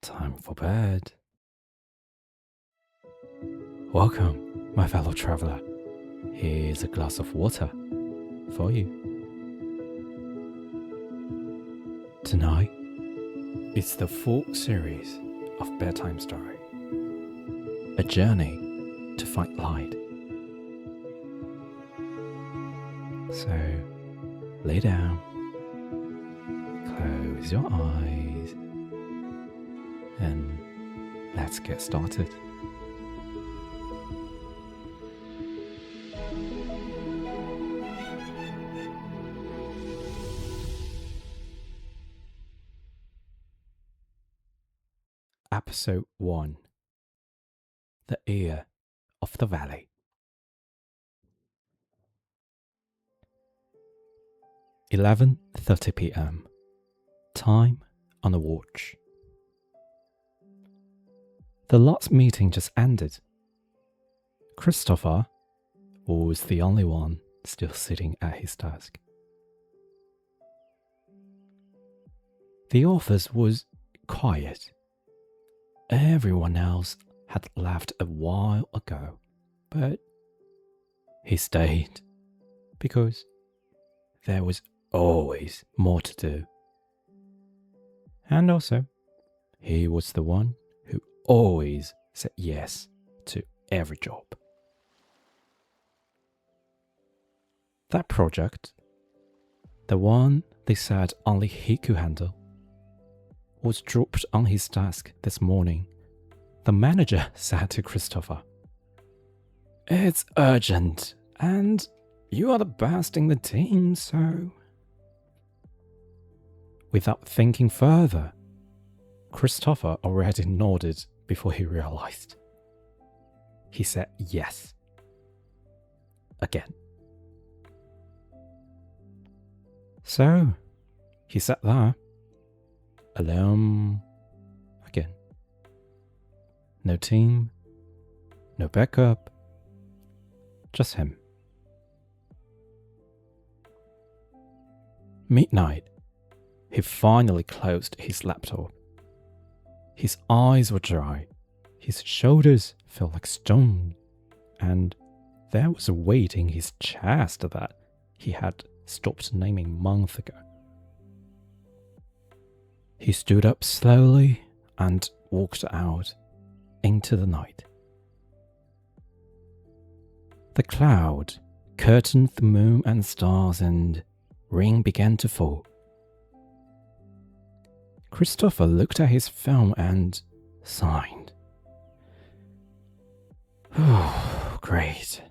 Time for bed. Welcome, my fellow traveler. Here's a glass of water for you. Tonight, it's the full series of Bedtime story. A journey to find light. So, lay down, close your eyes, and let's get started. Episode 1. The Ear of the Valley. "11:30 p.m. Time on the watch. The last meeting just ended. Christopher was the only one still sitting at his desk. The office was quiet. Everyone else had left a while ago, but he stayed because there was always more to do. And also, he was the one who always said yes to every job. That project, the one they said only he could handle, was dropped on his desk this morning. The manager said to Christopher, "It's urgent, and you are the best in the team, so..." Without thinking further, Christopher already nodded before he realized. He said yes. Again. So, he sat there, alone again. No team, no backup, just him. Midnight, he finally closed his laptop. His eyes were dry, his shoulders felt like stone, and there was a weight in his chest that he had stopped naming months ago. He stood up slowly and walked out into the night. The cloud curtained the moon and stars, and rain began to fall. Christopher looked at his phone and sighed. Oh, great.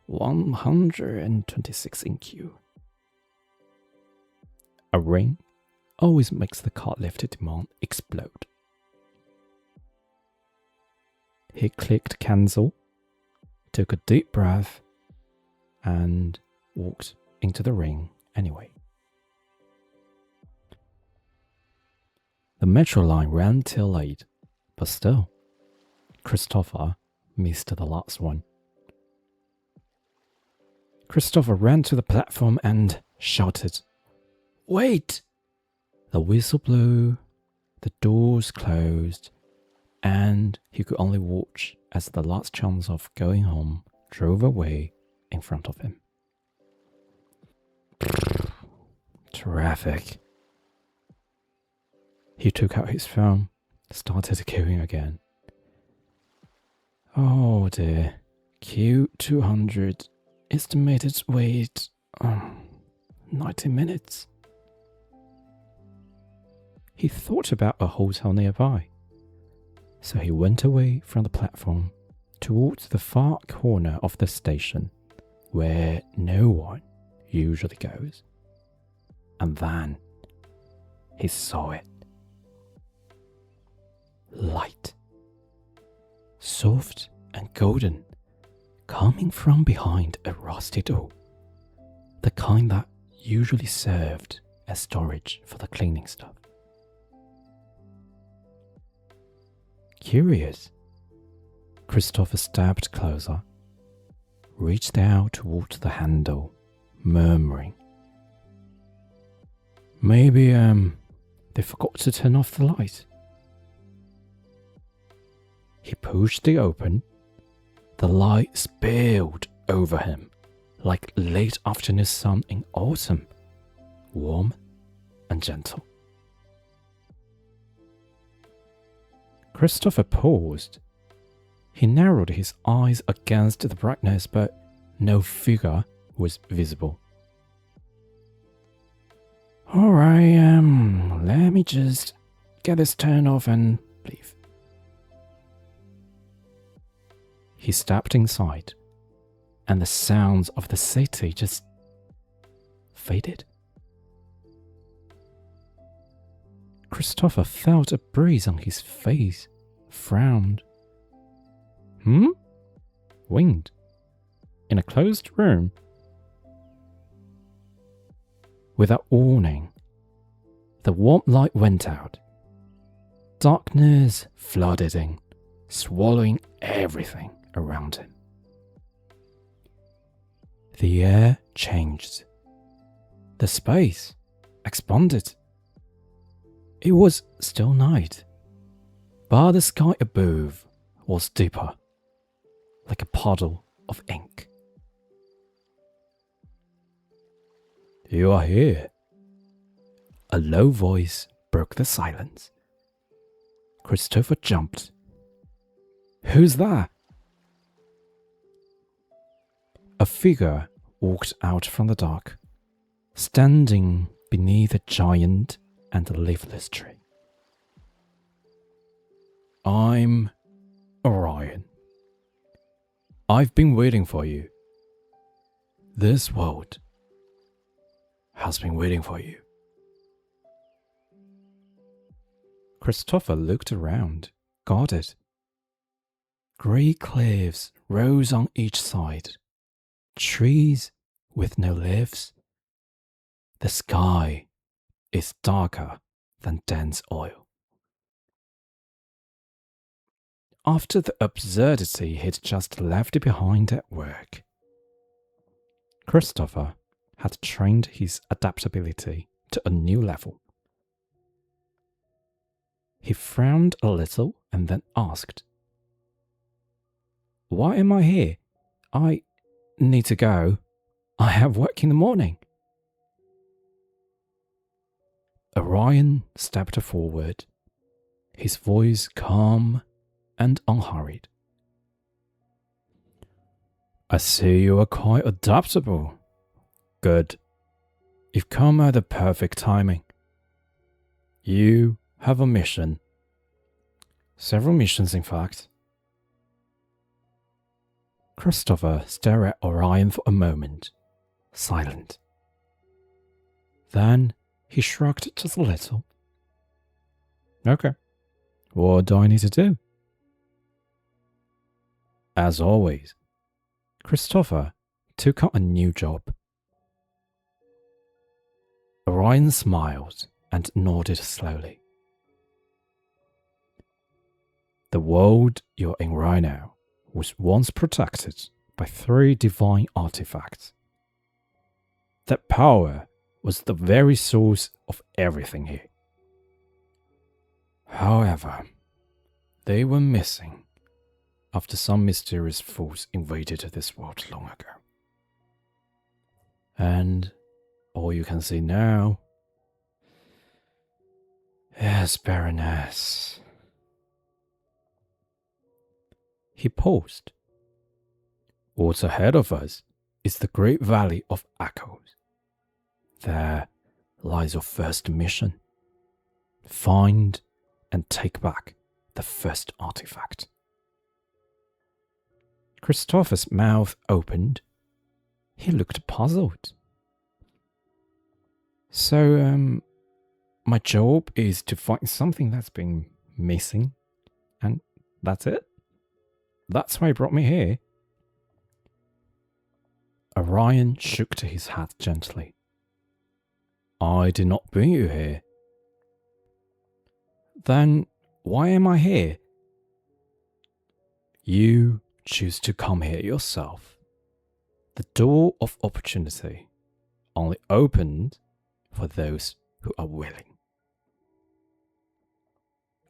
126 in queue. A ring always makes the card-lifted demand explode. He clicked cancel, took a deep breath, and walked into the ring anyway. The metro line ran till late, but still, Christopher missed the last one. Christopher ran to the platform and shouted, "Wait!" The whistle blew, the doors closed, and he could only watch as the last chance of going home drove away in front of him. Traffic. He took out his phone, started queuing again. Oh dear, Q200, estimated wait, 90 minutes. He thought about a hotel nearby, so he went away from the platform towards the far corner of the station, where no one usually goes. And then he saw it. Light. Soft and golden, coming from behind a rusty door. The kind that usually served as storage for the cleaning stuff. Curious, Christopher stepped closer, reached out towards the handle, murmuring, "Maybe, they forgot to turn off the light." He pushed it open. The light spilled over him like late afternoon sun in autumn, warm and gentle. Christopher paused. He narrowed his eyes against the brightness, but no figure was visible. Alright, let me just get this turned off and leave. He stepped inside, and the sounds of the city just faded. Christopher felt a breeze on his face, frowned. Wind. In a closed room. Without warning, the warm light went out. Darkness flooded in, swallowing everything around him. The air changed. The space expanded. It was still night, but the sky above was deeper, like a puddle of ink. You are here. A low voice broke the silence. Christopher jumped. Who's that? A figure walked out from the dark, standing beneath a giant and leafless tree. I'm Orion. I've been waiting for you. This world has been waiting for you. Christopher looked around, guarded. Grey cliffs rose on each side, trees with no leaves. The sky is darker than dense oil. After the absurdity he'd just left behind at work, Christopher had trained his adaptability to a new level. He frowned a little and then asked, "Why am I here? I need to go. I have work in the morning." Orion stepped forward, his voice calm and unhurried. I see you are quite adaptable. Good. You've come at the perfect timing. You have a mission. Several missions, in fact. Christopher stared at Orion for a moment, silent. Then he shrugged just a little. Okay. What do I need to do? As always, Christopher took on a new job. Orion smiled and nodded slowly. The world you're in right now was once protected by 3 divine artifacts. That power was the very source of everything here. However, they were missing after some mysterious force invaded this world long ago. And all you can see now is barrenness. He paused. What's ahead of us is the great valley of echoes. There lies your first mission. Find and take back the first artifact. Christopher's mouth opened. He looked puzzled. So, my job is to find something that's been missing, and that's it? That's why he brought me here. Orion shook his head gently. I did not bring you here. Then why am I here? You choose to come here yourself. The door of opportunity only opened for those who are willing.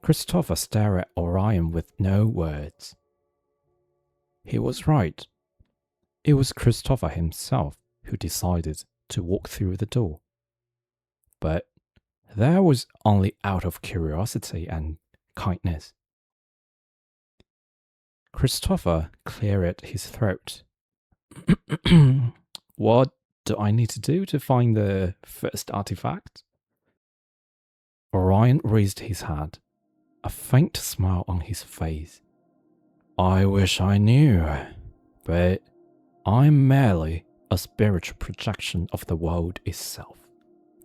Christopher stared at Orion with no words. He was right. It was Christopher himself who decided to walk through the door. But that was only out of curiosity and kindness. Christopher cleared his throat. What do I need to do to find the first artifact? Orion raised his head, a faint smile on his face. I wish I knew, but I'm merely a spiritual projection of the world itself.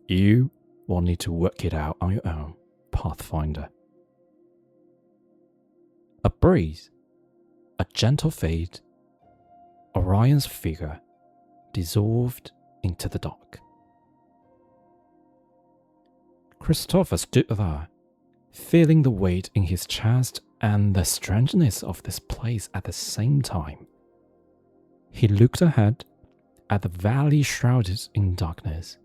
You will need to work it out on your own, Pathfinder. A breeze, a gentle fade, Orion's figure dissolved into the dark. Christopher stood there, feeling the weight in his chest and the strangeness of this place at the same time. He looked ahead at the valley shrouded in darkness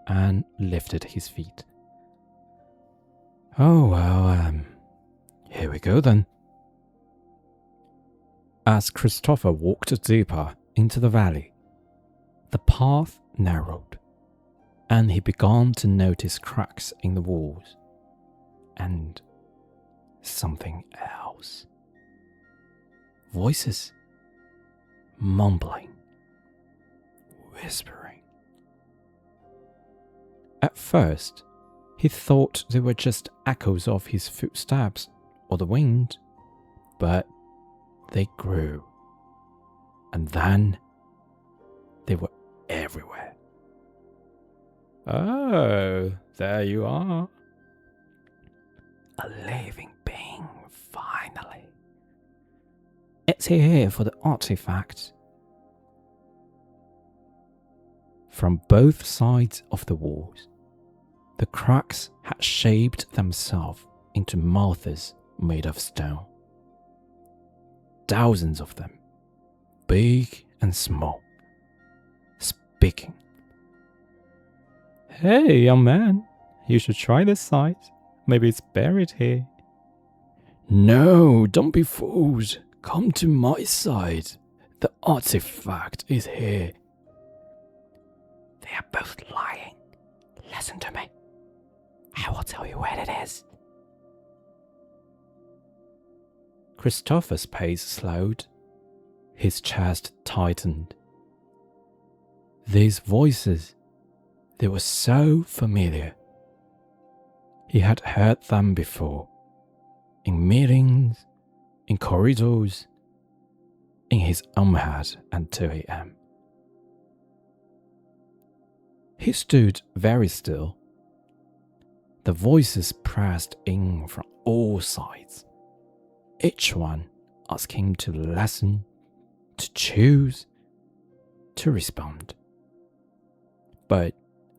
and lifted his feet. Oh, well, here we go then. As Christopher walked deeper into the valley, the path narrowed, and he began to notice cracks in the walls, and something else. Voices, mumbling, whispering. At first, he thought they were just echoes of his footsteps or the wind, but they grew, and then they were everywhere. Oh, there you are. A living being, finally. It's here for the artifact. From both sides of the walls, the cracks had shaped themselves into mouths made of stone. Thousands of them, big and small, speaking. Hey, young man, you should try this side. Maybe it's buried here. No, don't be fools. Come to my side. The artifact is here. They are both lying. Listen to me. I will tell you where it is. Christopher's pace slowed. His chest tightened. These voices, they were so familiar. He had heard them before, in meetings, in corridors, in his own head at 2 a.m. He stood very still. The voices pressed in from all sides, each one asking him to listen, to choose, to respond. But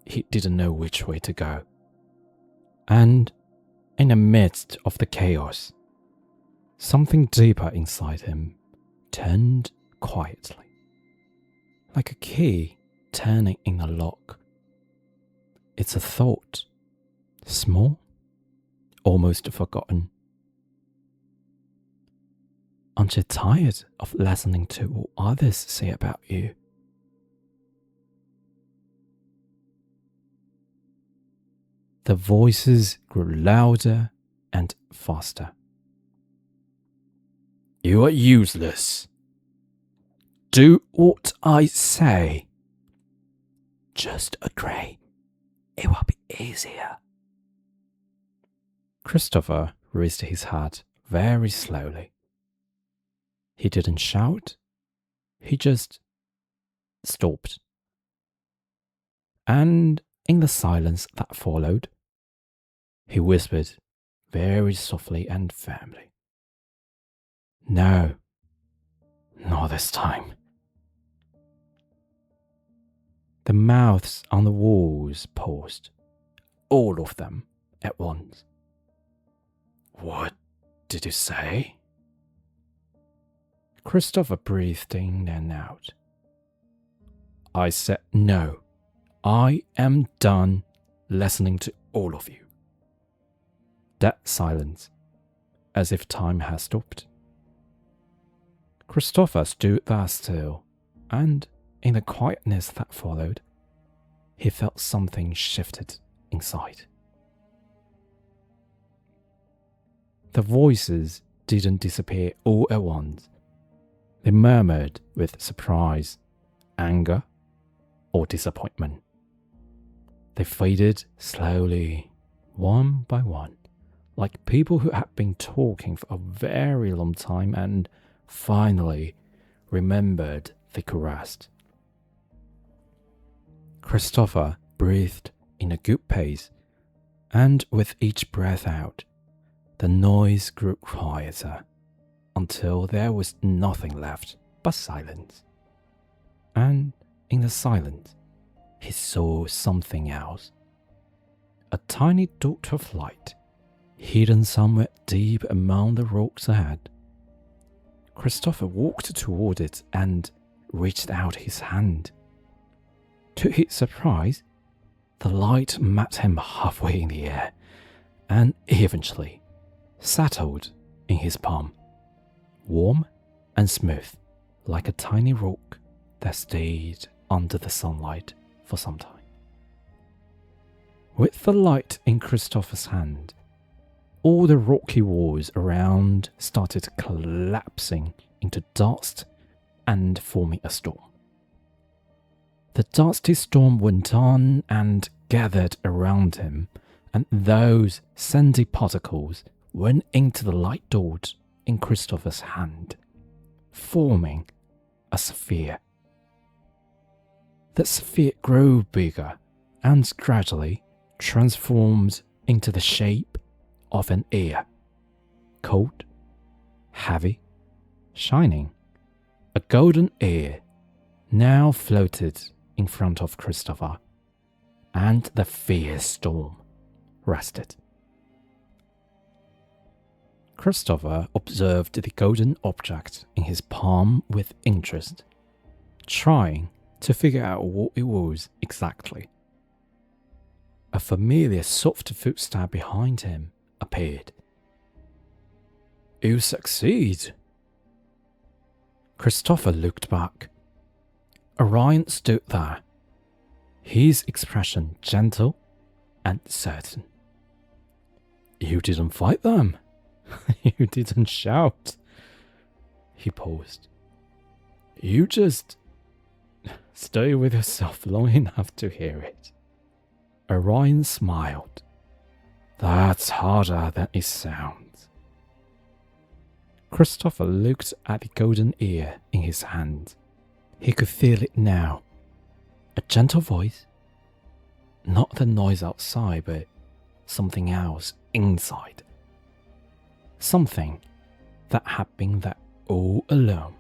he didn't know which way to go. And in the midst of the chaos, something deeper inside him turned quietly, like a key turning in a lock. It's a thought, small, almost forgotten. Aren't you tired of listening to what others say about you? The voices grew louder and faster. You are useless. Do what I say. Just agree. It will be easier. Christopher raised his head very slowly. He didn't shout. He just stopped. And in the silence that followed, he whispered very softly and firmly. No, not this time. The mouths on the walls paused, all of them at once. What did you say? Christopher breathed in and out. I said no. I am done listening to all of you. Dead silence, as if time had stopped. Christopher stood there still, and in the quietness that followed, he felt something shifted inside. The voices didn't disappear all at once. They murmured with surprise, anger, or disappointment. They faded slowly, one by one, like people who had been talking for a very long time and finally remembered they could rest. Christopher breathed in a good pace, and with each breath out, the noise grew quieter until there was nothing left but silence. And in the silence, he saw something else. A tiny dot of light, hidden somewhere deep among the rocks ahead. Christopher walked toward it and reached out his hand. To his surprise, the light met him halfway in the air and eventually settled in his palm, warm and smooth, like a tiny rock that stayed under the sunlight for some time. With the light in Christopher's hand, all the rocky walls around started collapsing into dust and forming a storm. The dusty storm went on and gathered around him, and those sandy particles went into the light dot in Christopher's hand, forming a sphere. The sphere grew bigger and gradually transformed into the shape of an ear, cold, heavy, shining. A golden ear now floated in front of Christopher, and the fierce storm rested. Christopher observed the golden object in his palm with interest, trying to figure out what it was exactly. A familiar soft footstep behind him appeared. "You succeed." Christopher looked back. Orion stood there, his expression gentle and certain. "You didn't fight them. You didn't shout." He paused. "You just stay with yourself long enough to hear it." Orion smiled. "That's harder than it sounds." Christopher looked at the golden ear in his hand. He could feel it now. A gentle voice. Not the noise outside, but something else inside. Something that had been there all along.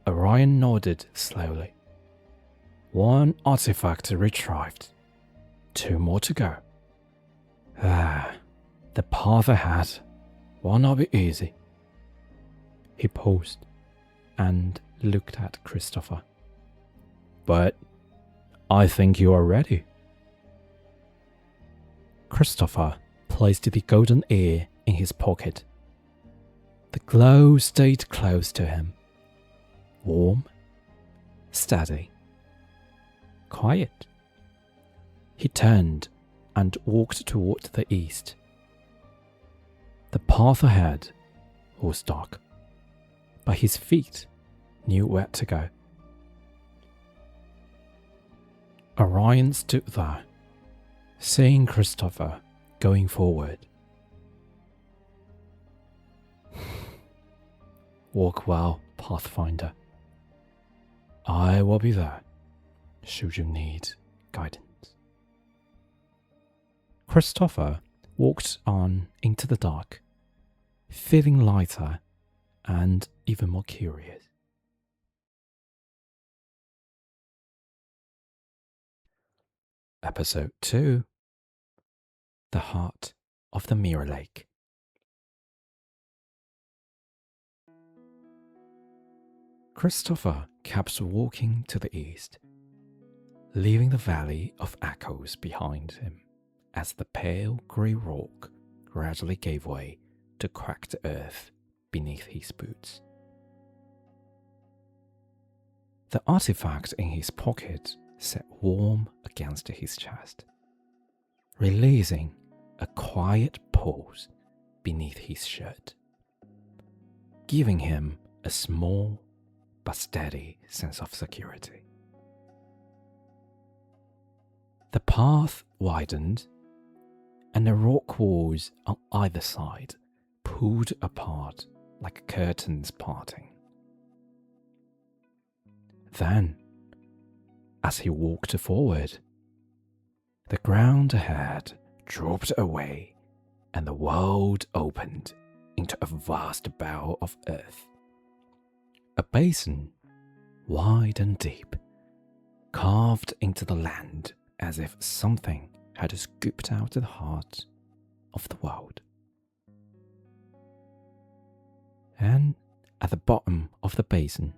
Orion nodded slowly. One artifact retrieved. 2 more to go. The path ahead will not be easy. He paused and looked at Christopher. "But I think you are ready." Christopher placed the golden ear in his pocket. The glow stayed close to him. Warm, steady, quiet. He turned and walked toward the east. The path ahead was dark, but his feet knew where to go. Orion stood there, seeing Christopher going forward. "Walk well, Pathfinder. I will be there, should you need guidance." Christopher walked on into the dark, feeling lighter and even more curious. Episode 2: The Heart of the Mirror Lake. Christopher kept walking to the east, leaving the Valley of Echoes behind him. as the pale grey rock gradually gave way to cracked earth beneath his boots. The artifact in his pocket sat warm against his chest, releasing a quiet pulse beneath his shirt, giving him a small but steady sense of security. The path widened, and the rock walls on either side pulled apart like curtains parting. Then, as he walked forward, the ground ahead dropped away and the world opened into a vast bowl of earth. A basin, wide and deep, carved into the land as if something had scooped out the heart of the world. And at the bottom of the basin,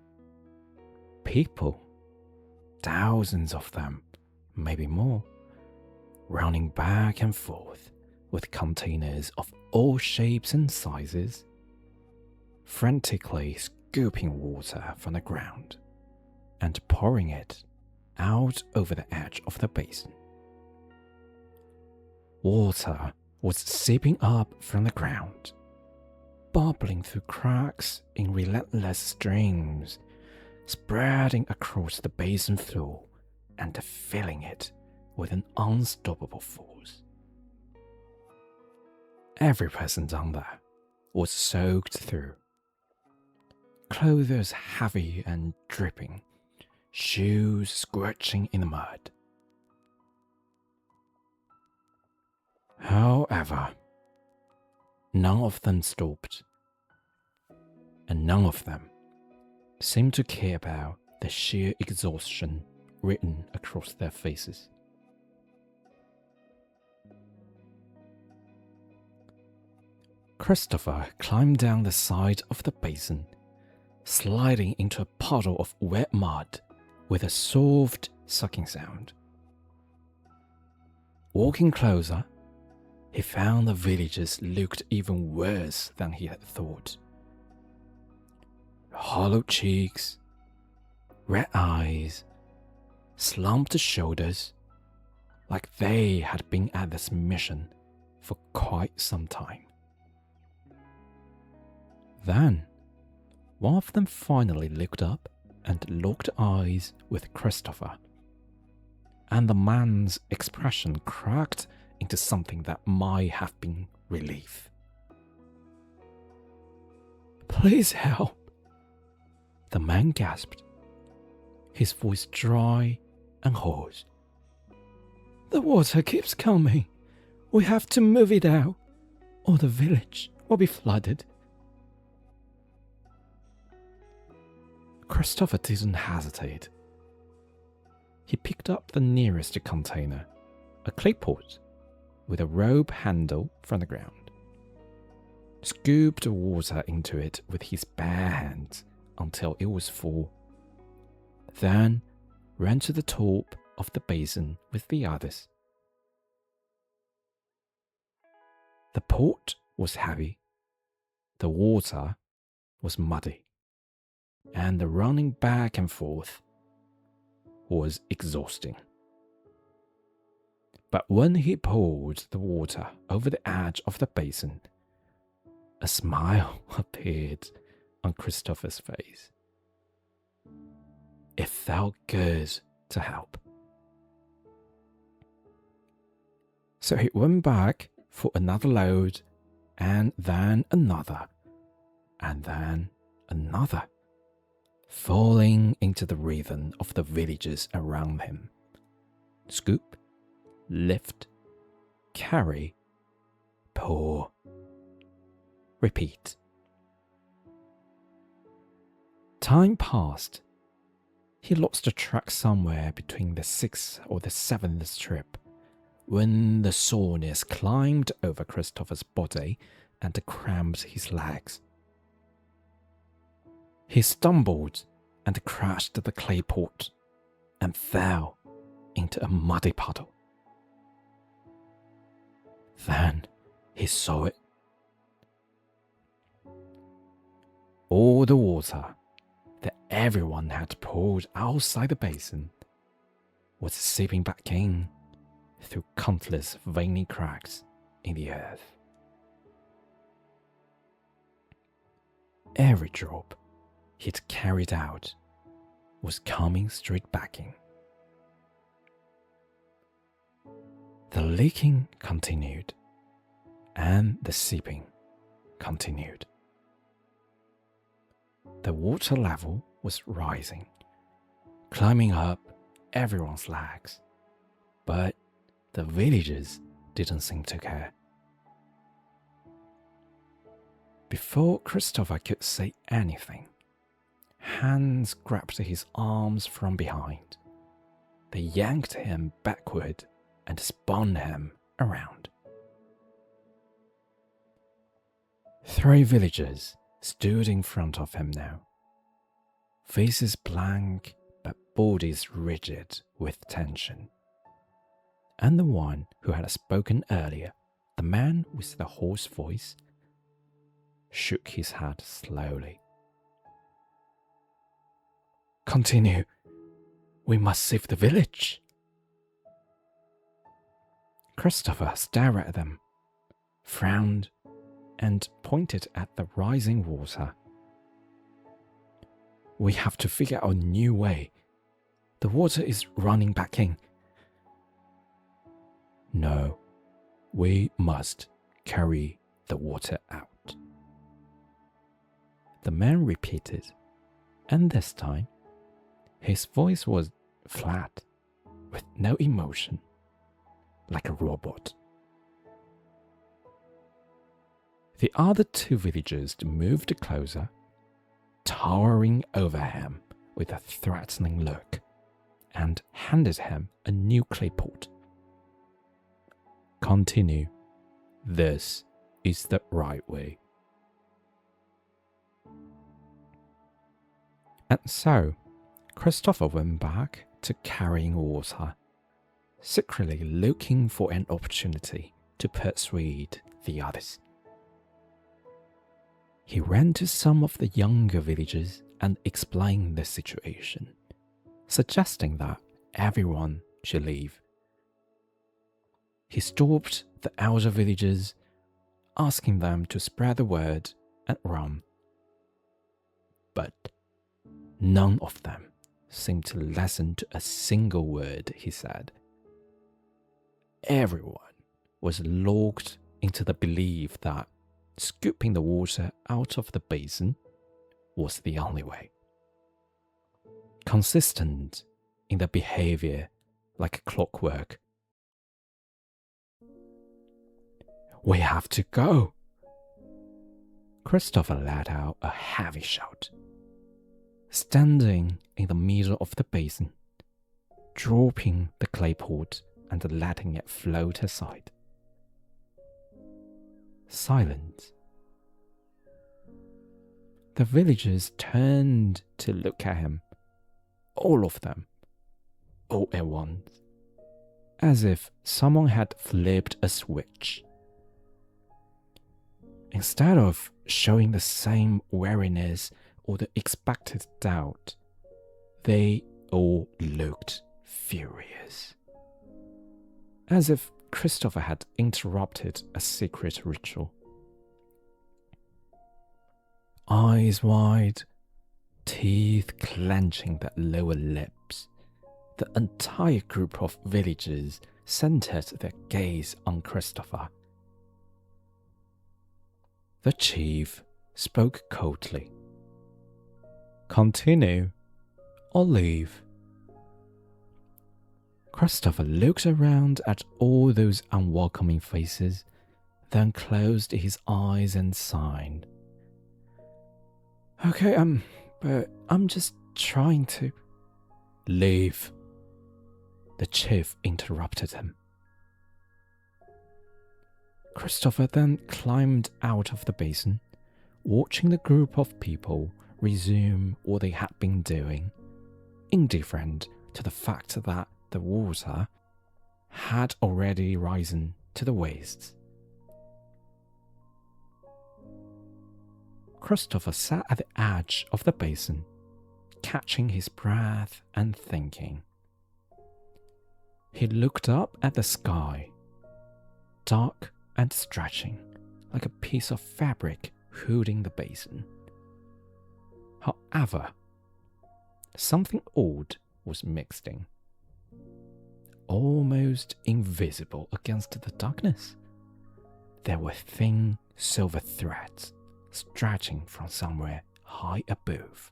people, thousands of them, maybe more, running back and forth with containers of all shapes and sizes, frantically scooping water from the ground and pouring it out over the edge of the basin. Water was seeping up from the ground, bubbling through cracks in relentless streams, spreading across the basin floor and filling it with an unstoppable force. Every person down there was soaked through, clothes heavy and dripping, shoes squelching in the mud. However, none of them stopped, and none of them seemed to care about the sheer exhaustion written across their faces. Christopher climbed down the side of the basin, sliding into a puddle of wet mud with a soft sucking sound. Walking closer, he found the villagers looked even worse than he had thought. Hollow cheeks, red eyes, slumped shoulders, like they had been at this mission for quite some time. Then, one of them finally looked up and locked eyes with Christopher, and the man's expression cracked into something that might have been relief. "Please help," the man gasped, his voice dry and hoarse. "The water keeps coming. We have to move it out, or the village will be flooded." Christopher didn't hesitate. He picked up the nearest container, a clay pot with a rope handle from the ground, scooped water into it with his bare hands until it was full, then ran to the top of the basin with the others. The pot was heavy, the water was muddy, and the running back and forth was exhausting. But when he poured the water over the edge of the basin, a smile appeared on Christopher's face. It felt good to help. So he went back for another load, and then another, and then another, falling into the rhythm of the villagers around him. Scoop, lift, carry, pour, repeat. Time passed. He lost the track somewhere between the 6th or the 7th strip, when the soreness climbed over Christopher's body and cramped his legs. He stumbled and crashed the clay pot and fell into a muddy puddle. Then he saw it. All the water that everyone had poured outside the basin was seeping back in through countless veiny cracks in the earth. Every drop he'd carried out was coming straight back in. The leaking continued, and the seeping continued. The water level was rising, climbing up everyone's legs, but the villagers didn't seem to care. Before Christopher could say anything, hands grabbed his arms from behind. They yanked him backward and spun him around. 3 villagers stood in front of him now, faces blank but bodies rigid with tension. And the one who had spoken earlier, the man with the hoarse voice, shook his head slowly. "Continue. We must save the village." Christopher stared at them, frowned, and pointed at the rising water. "We have to figure out a new way. The water is running back in." "No, we must carry the water out," the man repeated, and this time his voice was flat, with no emotion, like a robot. The other 2 villagers moved closer, towering over him with a threatening look, and handed him a new clay pot. "Continue. This is the right way." And so, Christopher went back to carrying water, secretly looking for an opportunity to persuade the others. He ran to some of the younger villagers and explained the situation, suggesting that everyone should leave. He stopped the elder villagers, asking them to spread the word and run. But none of them seemed to listen to a single word he said. Everyone was locked into the belief that scooping the water out of the basin was the only way. Consistent in their behavior like clockwork. "We have to go!" Christopher let out a heavy shout, standing in the middle of the basin, dropping the clay pot and letting it float aside. Silence. The villagers turned to look at him, all of them, all at once, as if someone had flipped a switch. Instead of showing the same wariness or the expected doubt, they all looked furious, as if Christopher had interrupted a secret ritual. Eyes wide, teeth clenching their lower lips, the entire group of villagers centered their gaze on Christopher. The chief spoke coldly. "Continue or leave." Christopher looked around at all those unwelcoming faces, then closed his eyes and sighed. "Okay, but I'm just trying to..." "Leave," the chief interrupted him. Christopher then climbed out of the basin, watching the group of people resume what they had been doing, indifferent to the fact that the water had already risen to the waists Christopher sat at the edge of the basin, catching his breath and thinking. He looked up at the sky, dark and stretching, like a piece of fabric hooding the basin. However, something odd was mixed in, almost invisible against the darkness. There were thin silver threads stretching from somewhere high above,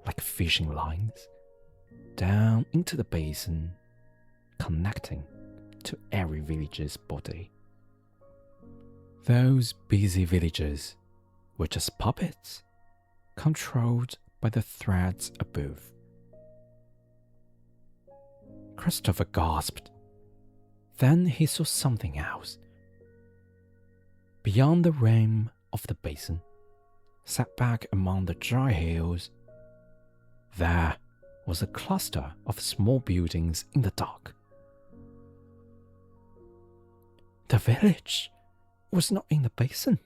like fishing lines, down into the basin, connecting to every villager's body. Those busy villagers were just puppets, controlled by the threads above. Christopher gasped. Then he saw something else. Beyond the rim of the basin, set back among the dry hills, there was a cluster of small buildings in the dark. The village was not in the basin.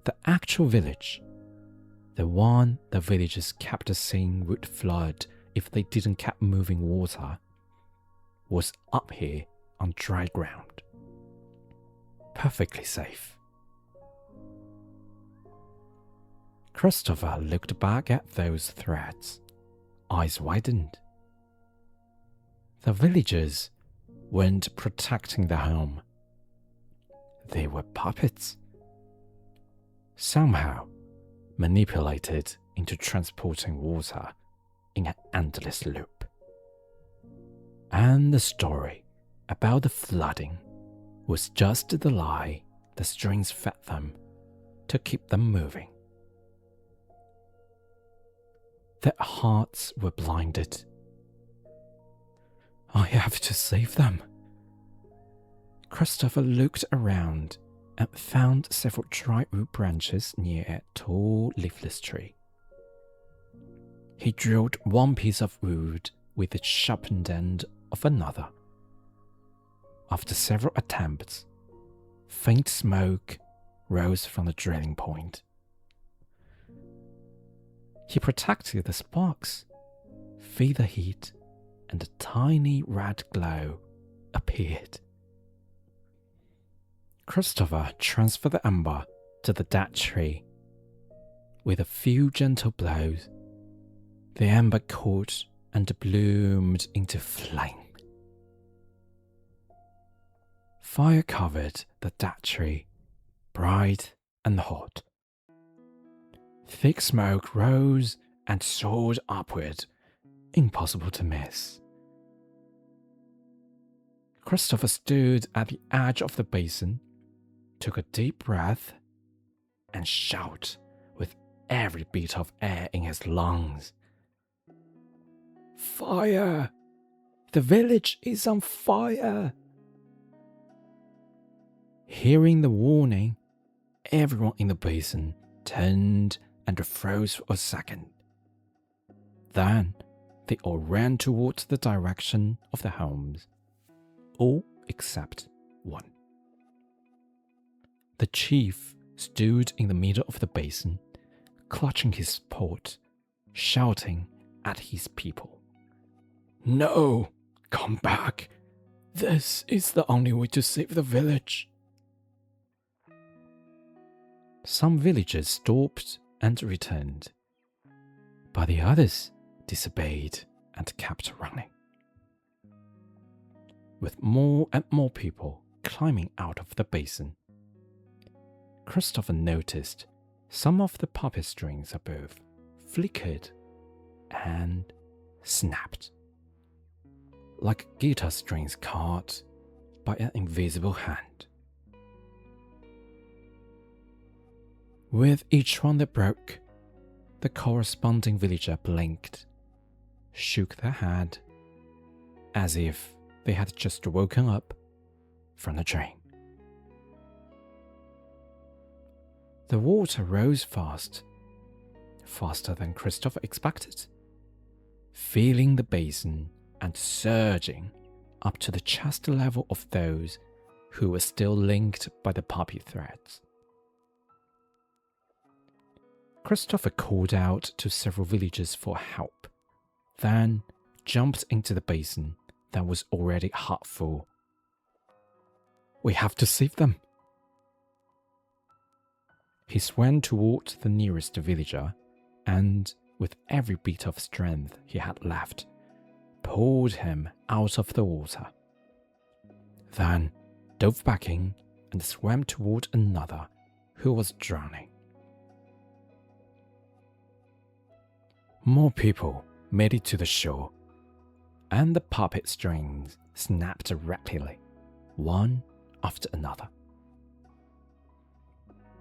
The actual village, the one the villagers kept saying would flood if they didn't keep moving water, was up here on dry ground, perfectly safe. Christopher looked back at those threads, eyes widened. The villagers weren't protecting the home. They were puppets, somehow manipulated into transporting water in an endless loop. And the story about the flooding was just the lie the strings fed them to keep them moving. Their hearts were blinded. I have to save them. Christopher looked around and found several dry wood branches near a tall, leafless tree. He drilled one piece of wood with the sharpened end of another. After several attempts, faint smoke rose from the drilling point. He protected the sparks, fed the heat, and a tiny red glow appeared. Christopher transferred the ember to the dead tree. With a few gentle blows, the ember caught and bloomed into flame. Fire covered the dead tree, bright and hot. Thick smoke rose and soared upward, impossible to miss. Christopher stood at the edge of the basin, took a deep breath, and shouted with every beat of air in his lungs. Fire! The village is on fire! Hearing the warning, everyone in the basin turned and froze for a second. Then they all ran towards the direction of the homes, all except one. The chief stood in the middle of the basin, clutching his pot, shouting at his people. No, come back. This is the only way to save the village. Some villagers stopped and returned, but the others disobeyed and kept running. With more and more people climbing out of the basin, Christopher noticed some of the puppet strings above flickered and snapped, like guitar strings caught by an invisible hand. With each one that broke, the corresponding villager blinked, shook their head, as if they had just woken up from the dream. The water rose fast, faster than Christopher expected, filling the basin and surging up to the chest level of those who were still linked by the puppy threads. Christopher called out to several villagers for help, then jumped into the basin that was already half full. "We have to save them." He swam toward the nearest villager and, with every bit of strength he had left, pulled him out of the water. Then dove back in and swam toward another who was drowning. More people made it to the shore, and the puppet strings snapped rapidly, one after another.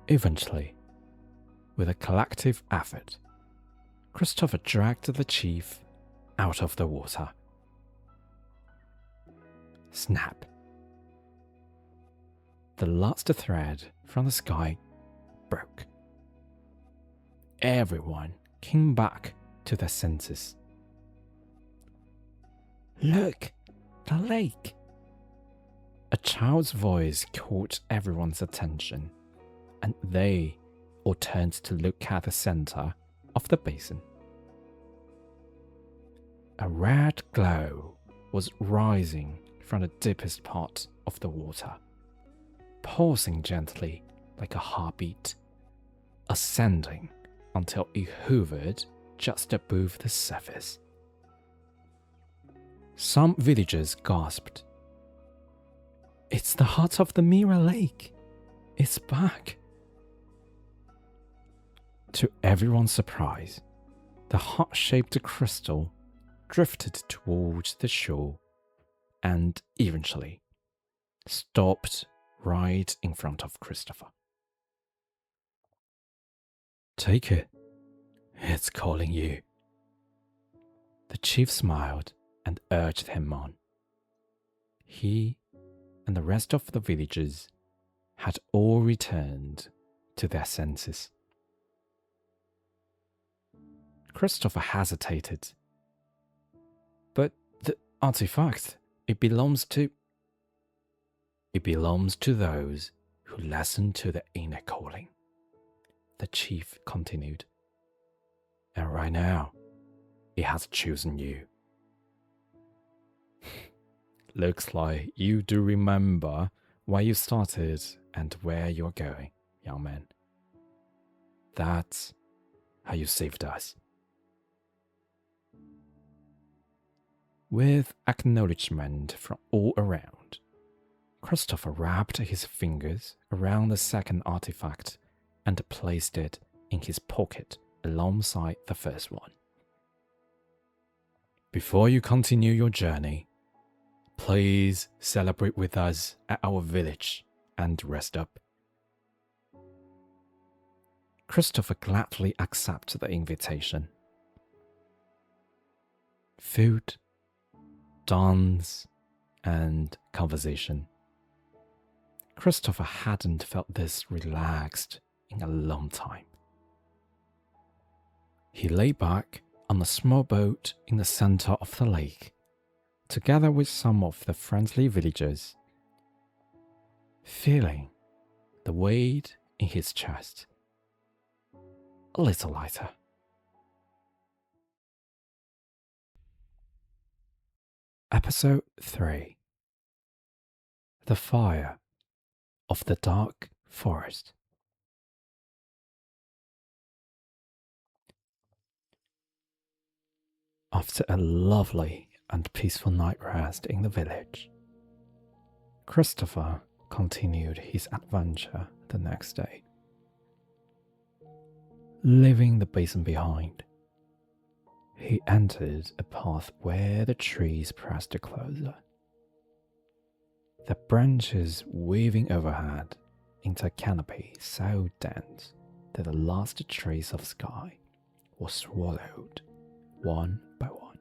Eventually, with a collective effort, Christopher dragged the chief out of the water. Snap! The last thread from the sky broke. Everyone came back to their senses. "Look, the lake!" A child's voice caught everyone's attention, and they all turned to look at the center of the basin. A red glow was rising from the deepest part of the water, pulsing gently like a heartbeat, ascending until it hovered just above the surface. Some villagers gasped. "It's the heart of the mirror lake. It's back." To everyone's surprise, the heart-shaped crystal drifted towards the shore and eventually stopped right in front of Christopher. "Take it. It's calling you." The chief smiled and urged him on. He and the rest of the villagers had all returned to their senses. Christopher hesitated. "But the artifact, it belongs to..." "It belongs to those who listen to the inner calling," the chief continued. "And right now, it has chosen you." "Looks like you do remember where you started and where you're going, young man. That's how you saved us." With acknowledgement from all around, Christopher wrapped his fingers around the second artifact and placed it in his pocket alongside the first one. "Before you continue your journey, please celebrate with us at our village and rest up." Christopher gladly accepted the invitation. Food, dance, and conversation. Christopher hadn't felt this relaxed in a long time. He lay back on a small boat in the center of the lake, together with some of the friendly villagers, feeling the weight in his chest a little lighter. Episode 3: The Fire of the Dark Forest. After a lovely and peaceful night rest in the village, Christopher continued his adventure the next day. Leaving the basin behind, he entered a path where the trees pressed closer, the branches weaving overhead into a canopy so dense that the last trace of sky was swallowed one by one.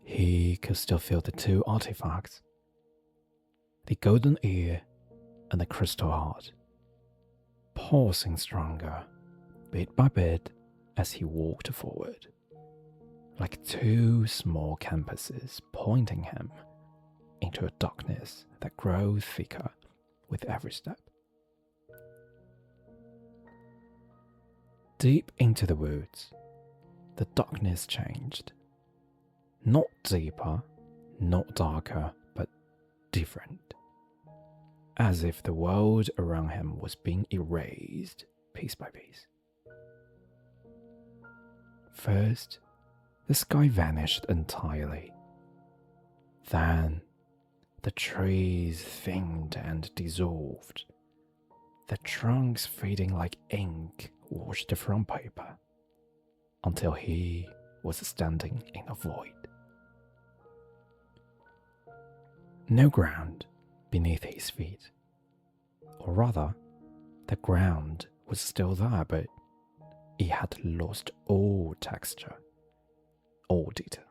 He could still feel the two artifacts, the golden ear and the crystal heart, pulsing stronger bit by bit as he walked forward, like two small compasses pointing him into a darkness that grows thicker with every step. Deep into the woods, the darkness changed. Not deeper, not darker, but different. As if the world around him was being erased piece by piece. First, the sky vanished entirely. Then, the trees thinned and dissolved, the trunks fading like ink washed from paper, until he was standing in a void. No ground beneath his feet. Or rather, the ground was still there, but it had lost all texture, all detail.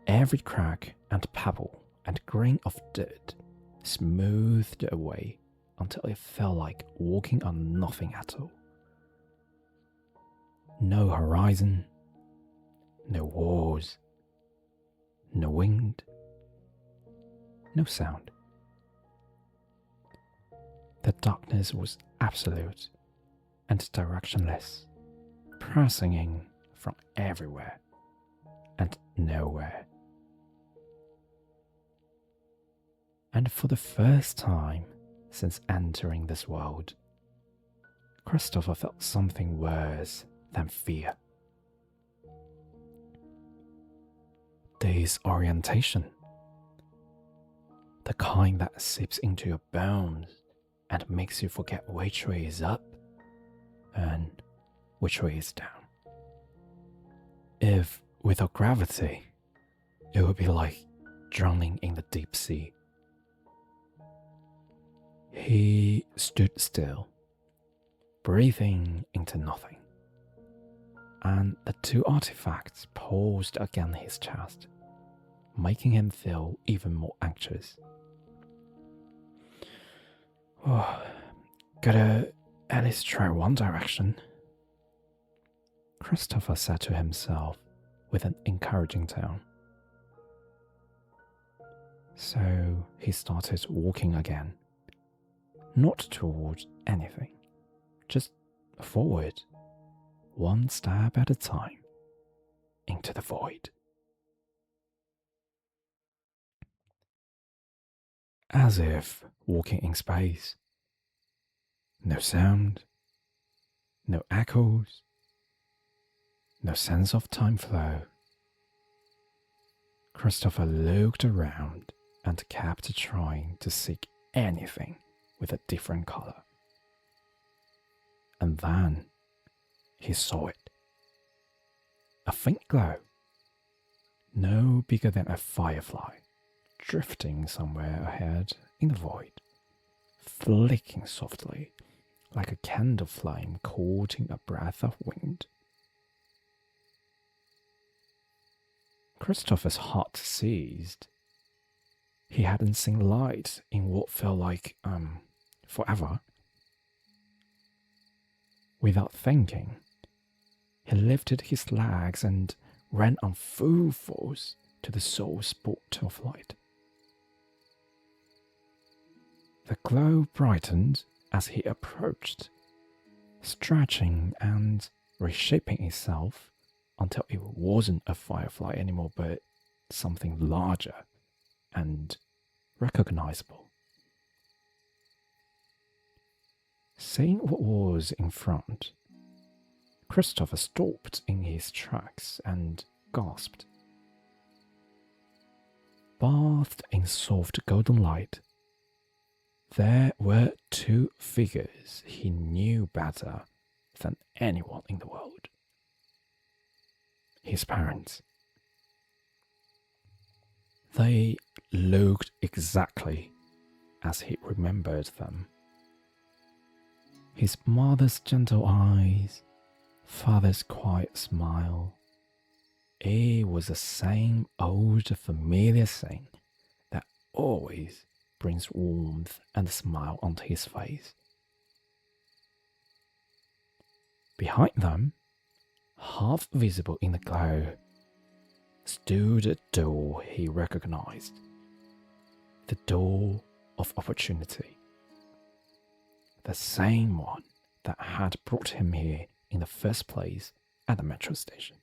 Every crack and pebble and grain of dirt smoothed away until it felt like walking on nothing at all. No horizon, no walls, no wind, no sound. The darkness was absolute and directionless, pressing in from everywhere and nowhere. And for the first time since entering this world, Christopher felt something worse than fear. Disorientation. The kind that seeps into your bones and makes you forget which way is up and which way is down. If without gravity, it would be like drowning in the deep sea. He stood still, breathing into nothing, and the two artifacts paused against his chest, making him feel even more anxious. Oh, gotta at least try one direction, Christopher said to himself with an encouraging tone. So he started walking again, not towards anything, just forward, one step at a time, into the void. As if walking in space. No sound, no echoes, no sense of time flow. Christopher looked around and kept trying to seek anything with a different color. And then he saw it. A faint glow, no bigger than a firefly, drifting somewhere ahead in the void, flicking softly like a candle flame caught in a breath of wind. Christopher's heart seized. He hadn't seen light in what felt like, forever. Without thinking, he lifted his legs and ran on full force to the sole spot of light. The glow brightened as he approached, stretching and reshaping itself until it wasn't a firefly anymore but something larger and recognizable. Seeing what was in front, Christopher stopped in his tracks and gasped. Bathed in soft golden light, there were two figures he knew better than anyone in the world. His parents. They looked exactly as he remembered them. His mother's gentle eyes, father's quiet smile. It was the same old familiar thing that always brings warmth and a smile onto his face. Behind them, half visible in the glow, stood a door he recognized. The door of opportunity. The same one that had brought him here in the first place at the metro station.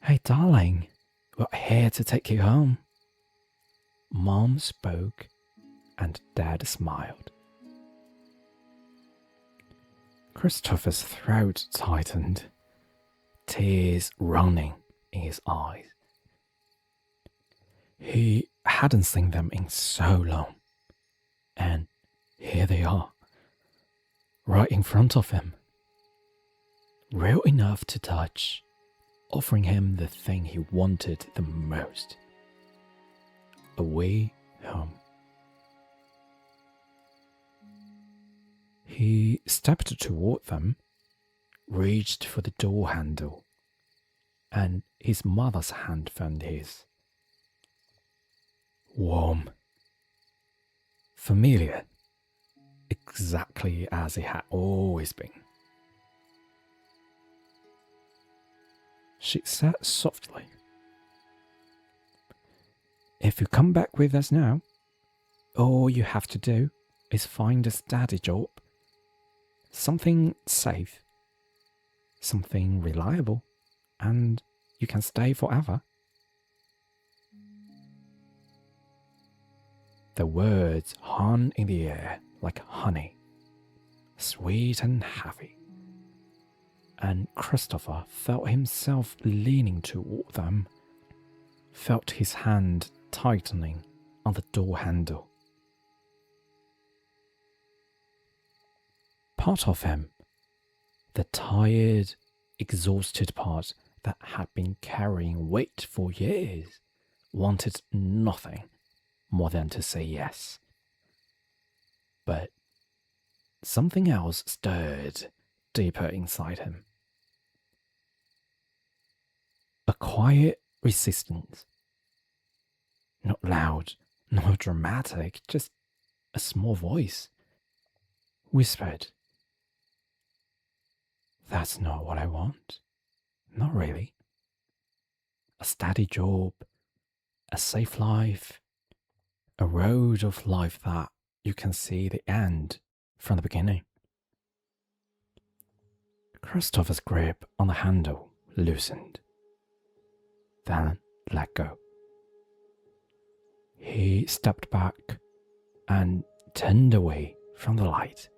"Hey, darling, we're here to take you home." Mom spoke, and Dad smiled. Christopher's throat tightened, tears running in his eyes. He hadn't seen them in so long, and here they are, right in front of him, real enough to touch, offering him the thing he wanted the most: a way home. He stepped toward them, reached for the door handle, and his mother's hand found his. Warm, familiar, exactly as it had always been. She said softly, "If you come back with us now, all you have to do is find a steady job. Something safe, something reliable, and you can stay forever." The words hung in the air like honey, sweet and heavy, and Christopher felt himself leaning toward them, felt his hand tightening on the door handle. Part of him, the tired, exhausted part that had been carrying weight for years, wanted nothing more than to say yes. But something else stirred deeper inside him. A quiet resistance. Not loud, not dramatic, just a small voice whispered, "That's not what I want. Not really. A steady job, a safe life, a road of life that you can see the end from the beginning." Christopher's grip on the handle loosened, then let go. He stepped back and turned away from the light.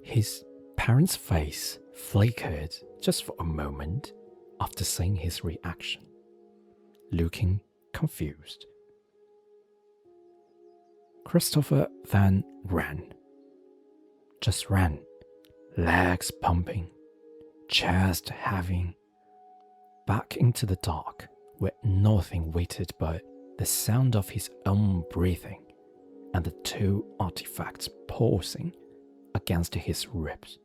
His parents' face flickered just for a moment after seeing his reaction, looking confused. Christopher then ran. Just ran, legs pumping, chest heaving, back into the dark where nothing waited but the sound of his own breathing and the two artifacts pulsing against his ribs.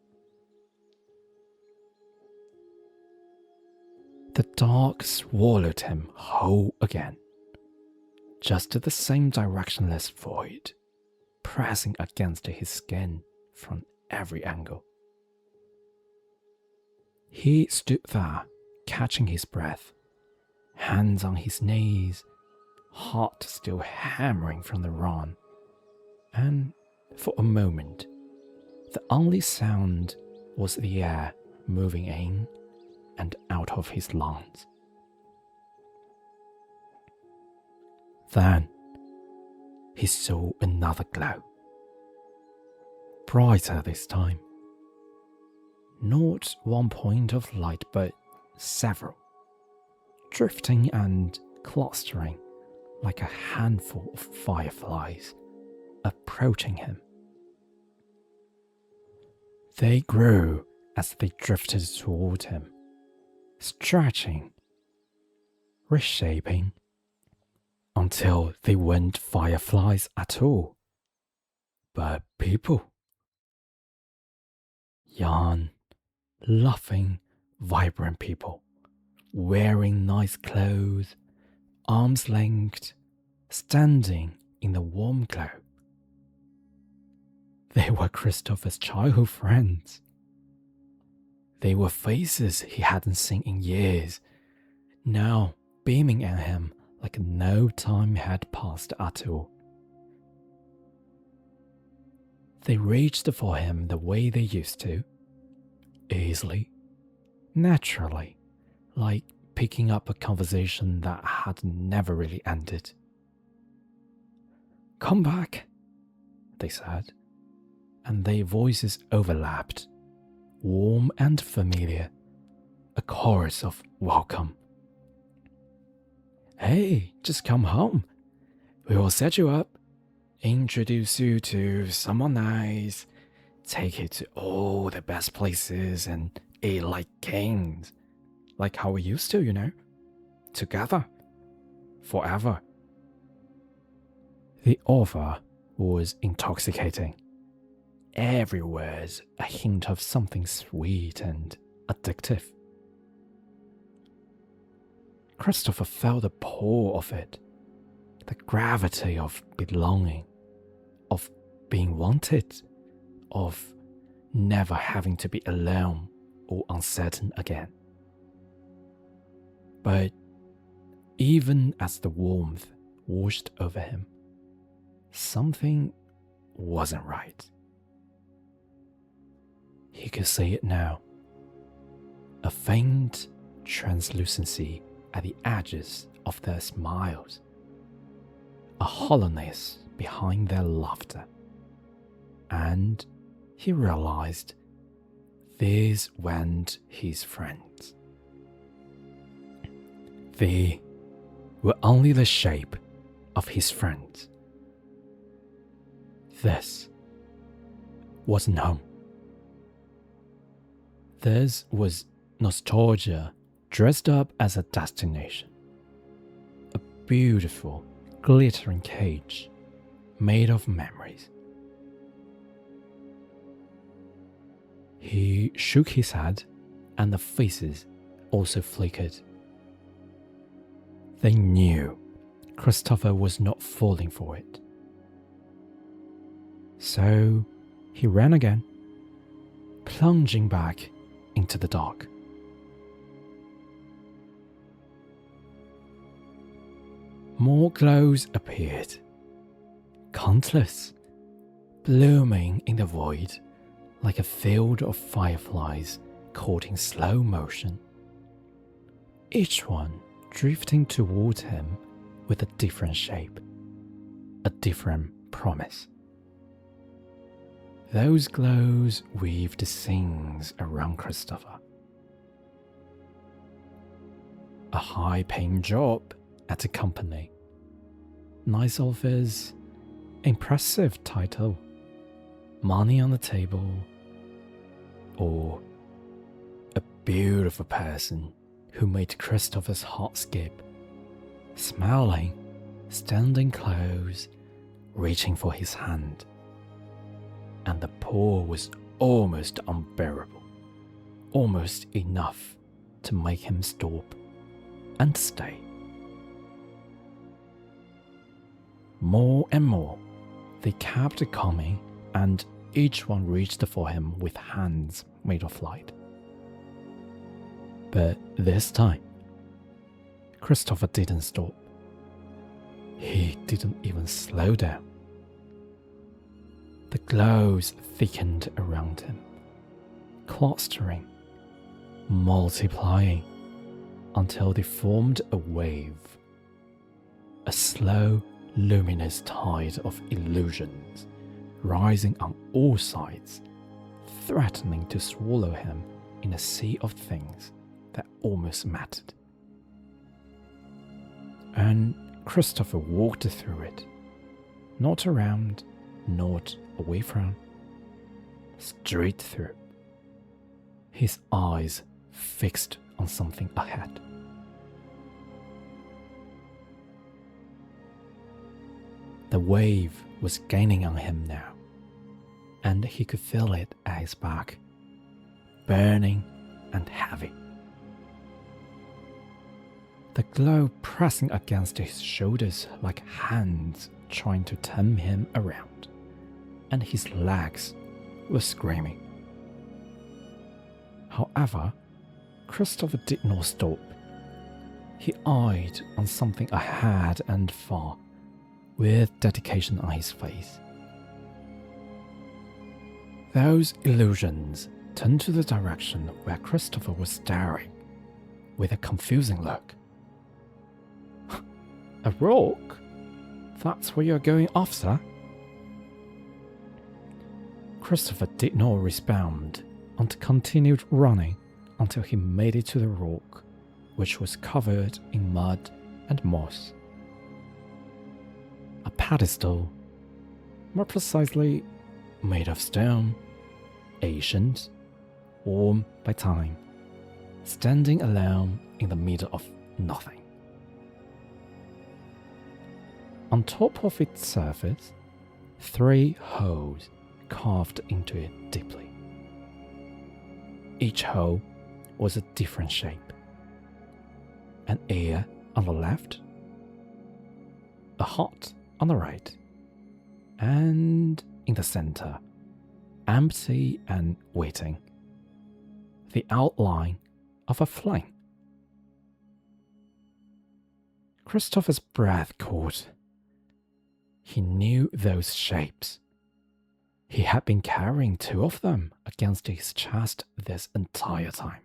The dark swallowed him whole again, just the same directionless void, pressing against his skin from every angle. He stood there, catching his breath, hands on his knees, heart still hammering from the run, and for a moment, the only sound was the air moving in and out of his lungs. Then he saw another glow, brighter this time. Not one point of light, but several, drifting and clustering like a handful of fireflies approaching him. They grew as they drifted toward him, stretching, reshaping, until they weren't fireflies at all, but people. Young, laughing, vibrant people, wearing nice clothes, arms length, standing in the warm glow. They were Christopher's childhood friends. They were faces he hadn't seen in years, now beaming at him like no time had passed at all. They reached for him the way they used to, easily, naturally, like picking up a conversation that had never really ended. "Come back," they said, and their voices overlapped, warm and familiar, a chorus of welcome. "Hey, just come home. We will set you up, introduce you to someone nice, take you to all the best places and eat like kings. Like how we used to, together, forever." The offer was intoxicating. Every word a hint of something sweet and addictive. Christopher felt the pull of it, the gravity of belonging, of being wanted, of never having to be alone or uncertain again. But even as the warmth washed over him, something wasn't right. He could see it now. A faint translucency at the edges of their smiles. A hollowness behind their laughter. And he realized these weren't his friends. They were only the shape of his friends. This wasn't home. This was nostalgia dressed up as a destination. A beautiful, glittering cage made of memories. He shook his head, and the faces also flickered. They knew Christopher was not falling for it. So he ran again, plunging back into the dark. More glows appeared, countless, blooming in the void like a field of fireflies caught in slow motion, each one drifting toward him with a different shape, a different promise. Those glows weaved scenes around Christopher. A high-paying job at a company, nice office, impressive title, money on the table, or a beautiful person who made Christopher's heart skip, smiling, standing close, reaching for his hand. And the pull was almost unbearable, almost enough to make him stop and stay. More and more, they kept coming, and each one reached for him with hands made of light. But this time, Christopher didn't stop. He didn't even slow down. The glows thickened around him, clustering, multiplying, until they formed a wave. A slow, luminous tide of illusions, rising on all sides, threatening to swallow him in a sea of things that almost mattered. And Christopher walked through it, not around, not away from, straight through, his eyes fixed on something ahead. The wave was gaining on him now, and he could feel it at his back, burning and heavy. The glow pressing against his shoulders like hands trying to turn him around, and his legs were screaming. However, Christopher did not stop. He eyed on something ahead and far, with dedication on his face. Those illusions turned to the direction where Christopher was staring, with a confusing look. A rock? That's where you're going off, sir? Christopher did not respond and continued running until he made it to the rock, which was covered in mud and moss. A pedestal, more precisely made of stone, ancient, worn by time, standing alone in the middle of nothing. On top of its surface, 3 holes carved into it deeply. Each hole was a different shape. An ear on the left, a heart on the right, and in the center, empty and waiting, the outline of a flame. Christopher's breath caught. He knew those shapes. He had been carrying 2 of them against his chest this entire time.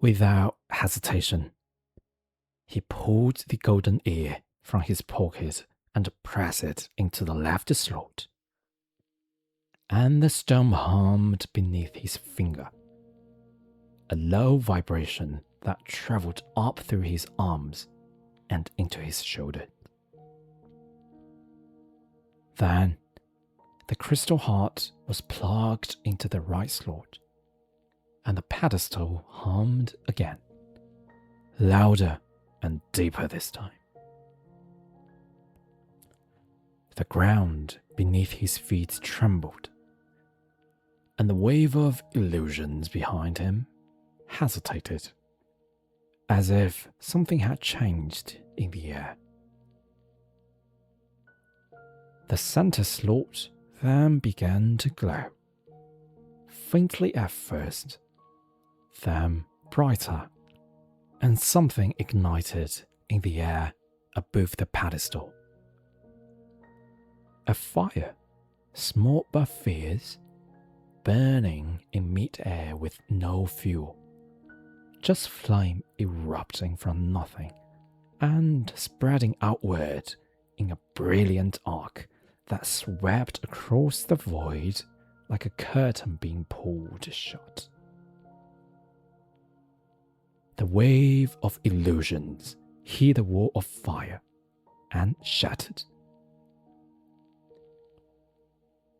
Without hesitation, he pulled the golden ear from his pocket and pressed it into the left slot. And the stone hummed beneath his finger, a low vibration that traveled up through his arms and into his shoulder. Then, the crystal heart was plugged into the right slot, and the pedestal hummed again, louder and deeper this time. The ground beneath his feet trembled, and the wave of illusions behind him hesitated, as if something had changed in the air. The center slot then began to glow, faintly at first, then brighter, and something ignited in the air above the pedestal. A fire, small but fierce, burning in mid-air with no fuel, just flame erupting from nothing and spreading outward in a brilliant arc that swept across the void like a curtain being pulled shut. The wave of illusions hit the wall of fire and shattered.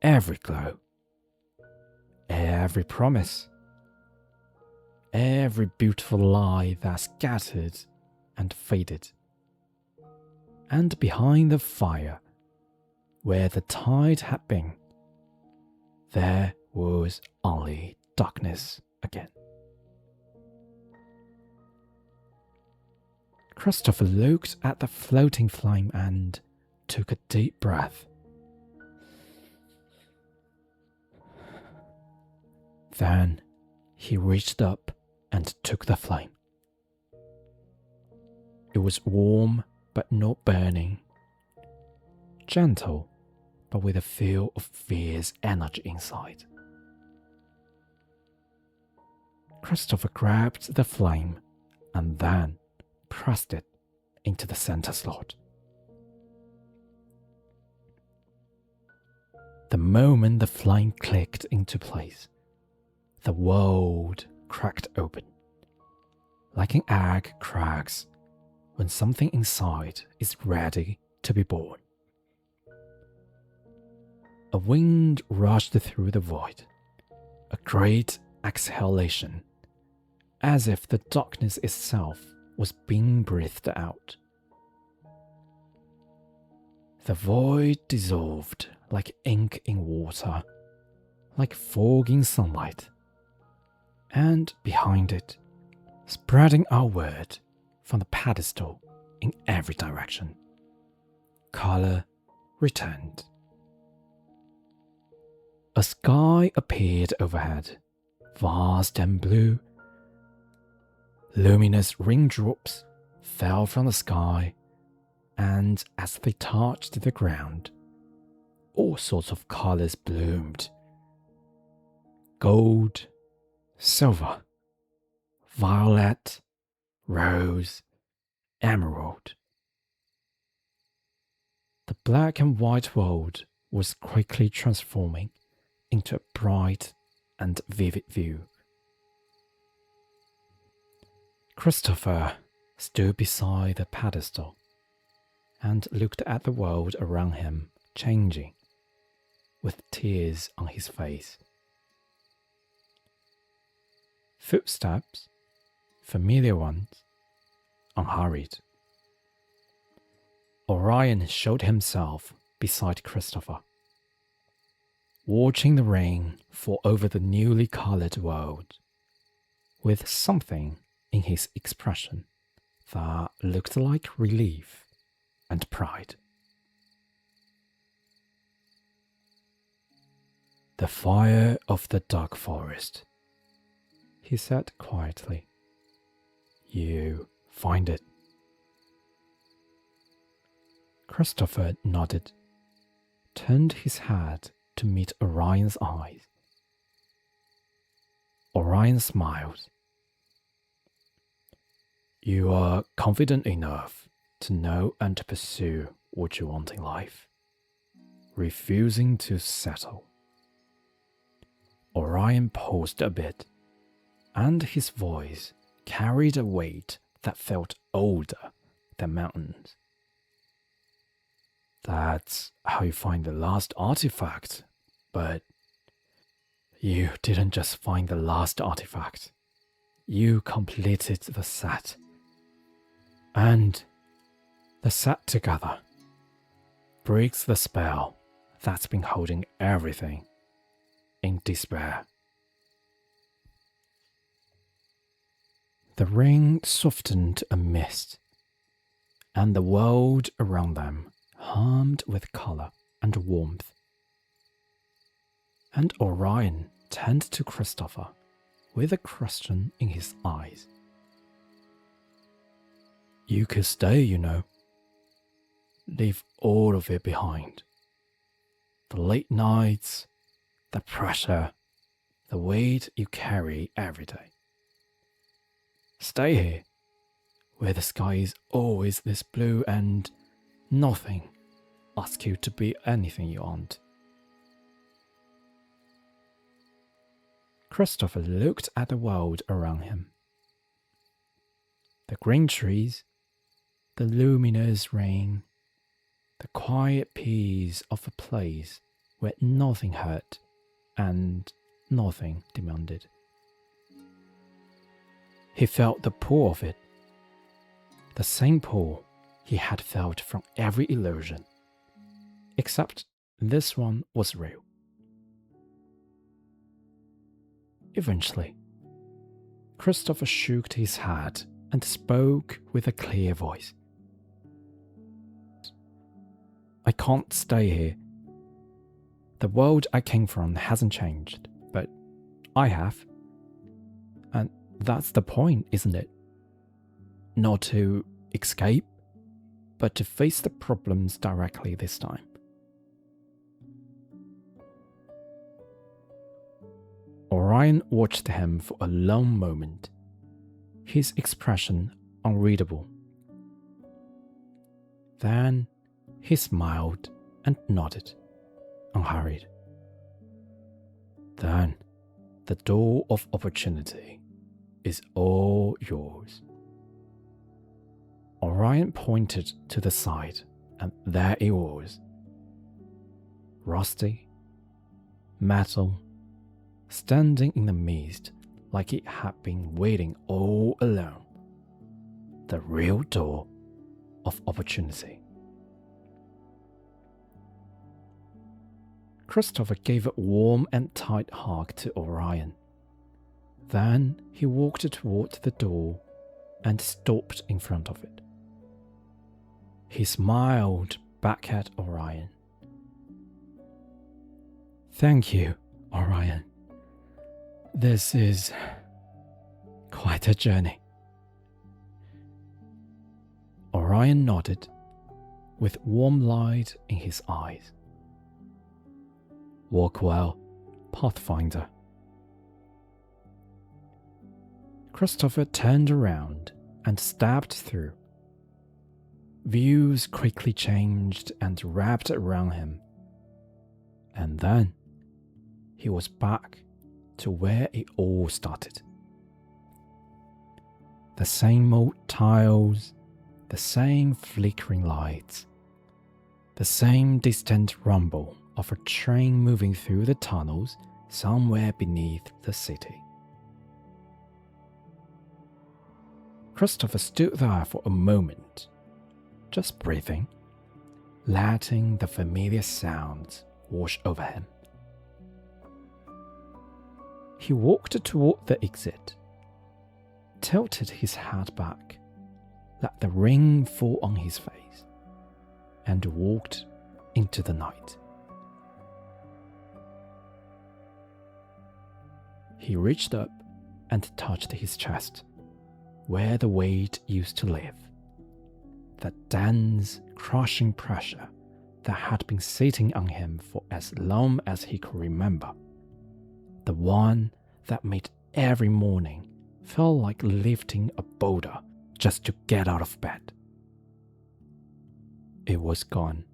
Every glow, every promise, every beautiful lie that scattered and faded. And behind the fire, where the tide had been, there was only darkness again. Christopher looked at the floating flame and took a deep breath. Then he reached up and took the flame. It was warm but not burning, gentle but with a feel of fierce energy inside. Christopher grabbed the flame and then pressed it into the center slot. The moment the flame clicked into place, the world cracked open, like an egg cracks when something inside is ready to be born. A wind rushed through the void, a great exhalation, as if the darkness itself was being breathed out. The void dissolved like ink in water, like fog in sunlight, and behind it, spreading outward from the pedestal in every direction, color returned. A sky appeared overhead, vast and blue. Luminous raindrops fell from the sky, and as they touched the ground, all sorts of colors bloomed. Gold, silver, violet, rose, emerald. The black and white world was quickly transforming into a bright and vivid view. Christopher stood beside the pedestal and looked at the world around him changing, with tears on his face. Footsteps, familiar ones, unhurried. Orion showed himself beside Christopher, watching the rain fall over the newly colored world, with something in his expression that looked like relief and pride. "The fire of the dark forest," he said quietly. "You find it." Christopher nodded, turned his head to meet Orion's eyes. Orion smiled. "You are confident enough to know and to pursue what you want in life, refusing to settle." Orion paused a bit, and his voice carried a weight that felt older than mountains. "That's how you find the last artifact, but you didn't just find the last artifact. You completed the set. And the set together breaks the spell that's been holding everything in despair." The rain softened a mist, and the world around them hummed with color and warmth. And Orion turned to Christopher with a question in his eyes. "You could stay, you know. Leave all of it behind. The late nights, the pressure, the weight you carry every day. Stay here, where the sky is always this blue and nothing asks you to be anything you aren't." Christopher looked at the world around him. The green trees, the luminous rain, the quiet peace of a place where nothing hurt and nothing demanded. He felt the pull of it, the same pull he had felt from every illusion, except this one was real. Eventually, Christopher shook his head and spoke with a clear voice. "I can't stay here. The world I came from hasn't changed, but I have. And that's the point, isn't it? Not to escape, but to face the problems directly this time." Orion watched him for a long moment, his expression unreadable. Then he smiled and nodded, unhurried. "Then the door of opportunity is all yours." Orion pointed to the side, and there it was. Rusty, metal, standing in the mist like it had been waiting all along. The real door of opportunity. Christopher gave a warm and tight hug to Orion. Then he walked toward the door and stopped in front of it. He smiled back at Orion. "Thank you, Orion. This is quite a journey." Orion nodded, with warm light in his eyes. Walk well, Pathfinder. Christopher turned around and stabbed through. Views quickly changed and wrapped around him. And then he was back to where it all started. The same old tiles, the same flickering lights, the same distant rumble of a train moving through the tunnels somewhere beneath the city. Christopher stood there for a moment, just breathing, letting the familiar sounds wash over him. He walked toward the exit, tilted his head back, let the rain fall on his face, and walked into the night. He reached up and touched his chest, where the weight used to live. That dense, crushing pressure that had been sitting on him for as long as he could remember. The one that made every morning feel like lifting a boulder just to get out of bed. It was gone.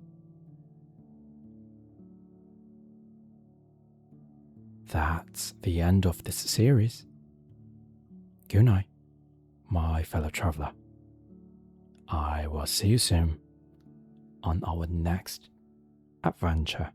That's the end of this series. Good night, my fellow traveler. I will see you soon on our next adventure.